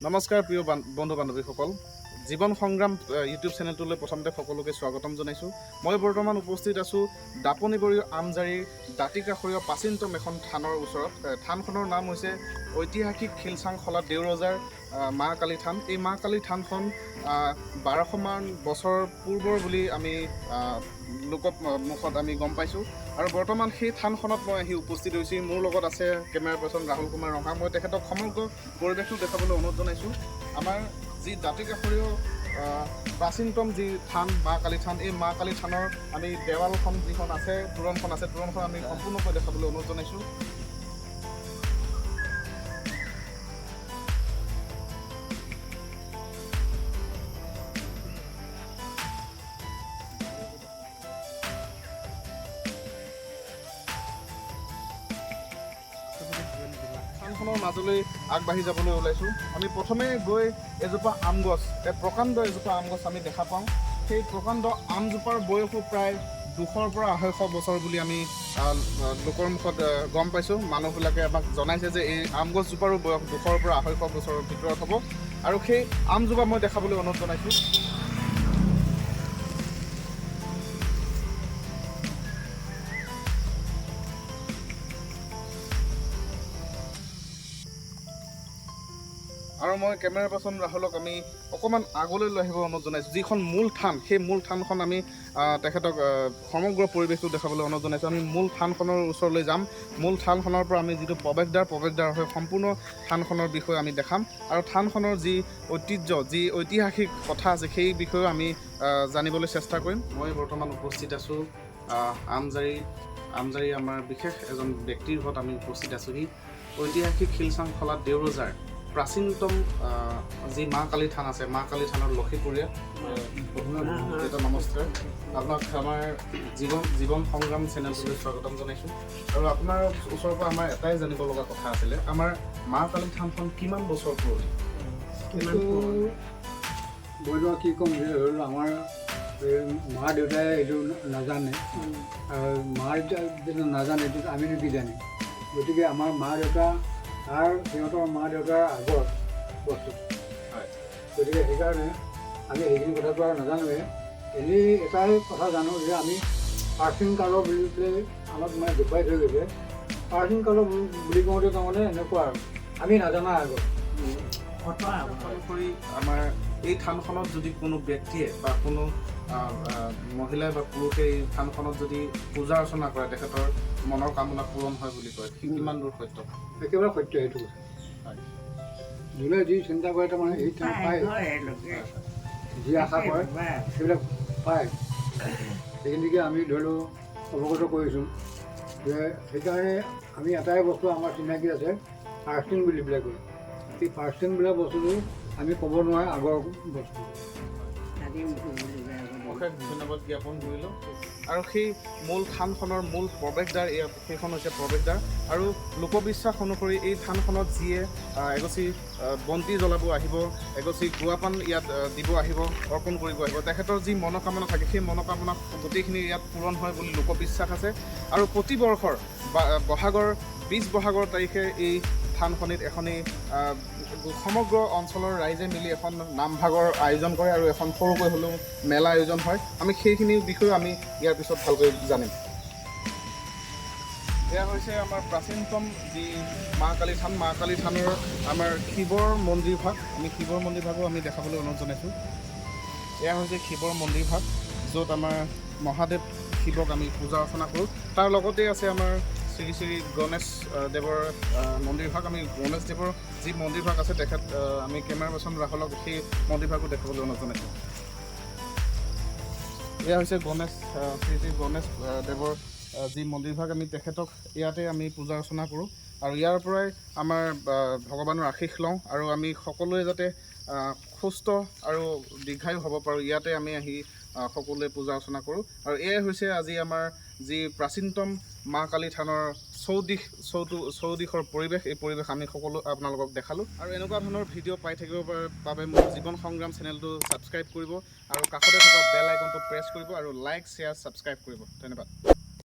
নমস্কাৰ প্ৰিয় বন্ধু বান্ধৱীসকল, জীৱন সংগ্ৰাম ইউটিউব চেনেলটোলৈ প্ৰথমতে সকলোকে স্বাগতম জনাইছোঁ। মই বৰ্তমান উপস্থিত আছোঁ দাপনিবৰীয় আমজাৰীৰ দাঁতিকাষৰীয় প্ৰাচীনতম এখন থানৰ ওচৰত। থানখনৰ নাম হৈছে ঐতিহাসিক শিলচাংখলা দেওৰজাৰ মা কালী থান। এই মা কালী থানখন 1200মান বছৰ পূৰ্বৰ বুলি আমি লোকমুখত আমি গম পাইছোঁ। আৰু বৰ্তমান সেই থানখনত মই আহি উপস্থিত হৈছোঁ। মোৰ লগত আছে কেমেৰা পাৰ্চন ৰাহুল কুমাৰ ৰঙা। মই তেখেতক সমগ্ৰ পৰিৱেশটো দেখাবলৈ অনুৰোধ জনাইছোঁ। আমাৰ যি দাঁতিকাষৰীয় প্ৰাচীনতম যি থান মা কালী থান, এই মা কালী থানৰ আমি দেৱালখন যিখন আছে, তোৰণখন আছে, তোৰণখন আমি সম্পূৰ্ণকৈ দেখাবলৈ অনুৰোধ জনাইছোঁ। থানখনৰ মাজলৈ আগবাঢ়ি যাবলৈ ওলাইছোঁ। আমি প্ৰথমে গৈ এজোপা আম গছ, প্ৰকাণ্ড এজোপা আম গছ আমি দেখা পাওঁ। সেই প্ৰকাণ্ড আমজোপাৰ বয়সো প্ৰায় 200ৰ পৰা 250 বছৰ বুলি আমি লোকৰ মুখত গম পাইছোঁ। মানুহবিলাকে আমাক জনাইছে যে এই আম গছজোপাৰো বয়স 200ৰ পৰা 250 বছৰৰ ভিতৰত হ'ব। আৰু সেই আমজোপা মই দেখাবলৈ অনুৰোধ জনাইছোঁ। আৰু মই কেমেৰা পাৰ্চন ৰাহুলক আমি অকণমান আগলৈ লৈ আহিব অনুৰোধ জনাইছোঁ। যিখন মূল থান, সেই মূল থানখন আমি তেখেতক সমগ্ৰ পৰিৱেশটো দেখাবলৈ অনুৰোধ জনাইছোঁ। আমি মূল থানখনৰ ওচৰলৈ যাম। মূল থানখনৰ পৰা আমি যিটো প্ৰৱেশদ্বাৰ হৈ সম্পূৰ্ণ থানখনৰ বিষয়ে আমি দেখাম। আৰু থানখনৰ যি ঐতিহ্য, যি ঐতিহাসিক কথা আছে, সেই বিষয়েও আমি জানিবলৈ চেষ্টা কৰিম। মই বৰ্তমান উপস্থিত আছোঁ আমজাৰী আমাৰ বিশেষ এজন ব্যক্তিৰ ঘৰত আমি উপস্থিত আছোঁহি। ঐতিহাসিক শিলচাংখলা দেওৰজাৰ প্ৰাচীনতম যি মা কালী থান আছে, মা কালী থানৰ লক্ষীপুৰীয়া। নমস্কাৰ, আপোনাক আমাৰ জীৱন সংগ্ৰাম চেনেলটোলৈ স্বাগতম জনাইছোঁ। আৰু আপোনাৰ ওচৰৰ পৰা আমাৰ এটাই জানিব লগা কথা আছিলে, আমাৰ মা কালী থানখন কিমান বছৰ পুৰণি? বৈদৰ কি ক'ম, হ'ল আমাৰ মা দেউতাই এইটো নাজানে, আৰু মা দেউতা যিটো নাজানে এইটো আমিনো কি জানিম। গতিকে আমাৰ মা দেউতা আৰু সিহঁতৰ মা দেউতাৰ আগৰ বস্তু হয়। গতিকে সেইকাৰণে আমি সেইখিনি কথাটো আৰু নাজানোৱে। এনেই এটাই কথা জানো যে আমি প্ৰাচীন কালৰ বুলি পেলাই আমাক মানে দেখুৱাই থৈ গৈছে। প্ৰাচীন কালৰ বুলি কওঁতে তাৰমানে এনেকুৱা আৰু আমি নাজানা আগত আমাৰ এই থানখনত যদি কোনো ব্যক্তিয়ে বা কোনো মহিলাই বা পুৰুষে এই থানখনত যদি পূজা অৰ্চনা কৰে, তেখেতৰ মনৰ কামনা পূৰণ হয় বুলি কয়। সি কিমান দূৰ সত্য? একেবাৰে সত্য সেইটো কথা। যোনে যি চিন্তা কৰে তাৰমানে এই থান পায়, যি আশা কৰে সেইবিলাক পায়। সেইখিনিকে আমি ধৰি লওক অৱগত কৰিছোঁ যে সেইকাৰণে আমি এটাই বস্তু আমাৰ চিনাকি আছে, ফাৰ্ষ্টিং বুলি পেলাই কয়। সেই ফাৰ্ষ্টিং বোলা বস্তুটো আমি ক'ব নোৱাৰে আগৰ বস্তু। অশেষ ধন্যবাদ জ্ঞাপন কৰিলোঁ। আৰু সেই মূল থানখনৰ মূল প্ৰৱেশদ্বাৰ, সেইখন হৈছে প্ৰৱেশদ্বাৰ। আৰু লোকবিশ্বাস অনুসৰি এই থানখনত যিয়ে এগছি বন্তি জ্বলাব আহিব, এগছি গুৱাপান ইয়াত দিব আহিব, অৰ্পণ কৰিব আহিব, তেখেতৰ যি মনোকামনা থাকে, সেই মনোকামনা গোটেইখিনি ইয়াত পূৰণ হয় বুলি লোকবিশ্বাস আছে। আৰু প্ৰতি বৰ্ষৰ বহাগৰ 20 বহাগৰ তাৰিখে এই থানখনিত এখনি সমগ্ৰ অঞ্চলৰ ৰাইজে মিলি এখন নামভাগৰ আয়োজন কৰে আৰু এখন সৰুকৈ হ'লেও মেলা আয়োজন হয়। আমি সেইখিনিৰ বিষয়েও আমি ইয়াৰ পিছত ভালকৈ জানিম। এয়া হৈছে আমাৰ প্ৰাচীনতম যি মা কালী থান। মা কালী থানৰ আমাৰ শিৱৰ মন্দিৰ ভাগ, আমি শিৱৰ মন্দিৰ ভাগো আমি দেখাবলৈ অনুৰোধ জনাইছোঁ। এয়া হৈছে শিৱৰ মন্দিৰ ভাগ, য'ত আমাৰ মহাদেৱ শিৱক আমি পূজা অৰ্চনা কৰোঁ। তাৰ লগতে আছে আমাৰ শ্ৰী শ্ৰী গণেশ দেৱৰ মন্দিৰ ভাগ। আমি গণেশ দেৱৰ যি মন্দিৰ ভাগ আছে, তেখেত আমি কেমেৰা পাৰ্চন ৰাহুলক সেই মন্দিৰ ভাগো দেখাবলৈ অনুৰোধ জনাইছোঁ। এয়া হৈছে শ্ৰী শ্ৰী গণেশ দেৱৰ যি মন্দিৰ ভাগ, আমি তেখেতক ইয়াতে আমি পূজা অৰ্চনা কৰোঁ। আৰু ইয়াৰ পৰাই আমাৰ ভগৱানৰ আশীষ লওঁ, আৰু আমি সকলোৱে যাতে সুস্থ আৰু দীৰ্ঘায়ু হ'ব পাৰোঁ, ইয়াতে আমি আহি সকলোৱে পূজা অৰ্চনা কৰোঁ। আৰু এয়াই হৈছে আজি আমাৰ যি প্ৰাচীনতম মা কালী থানৰ চৌদিশৰ পৰিৱেশ। এই পৰিৱেশ আমি সকলো আপোনালোকক দেখালোঁ। আৰু এনেকুৱা ধৰণৰ ভিডিঅ' পাই থাকিবৰ বাবে মোৰ জীৱন সংগ্ৰাম চেনেলটো ছাবস্ক্ৰাইব কৰিব, আৰু কাষতে থকা বেল আইকনটো প্ৰেছ কৰিব, আৰু লাইক, শ্বেয়াৰ, ছাবস্ক্ৰাইব কৰিব। ধন্যবাদ।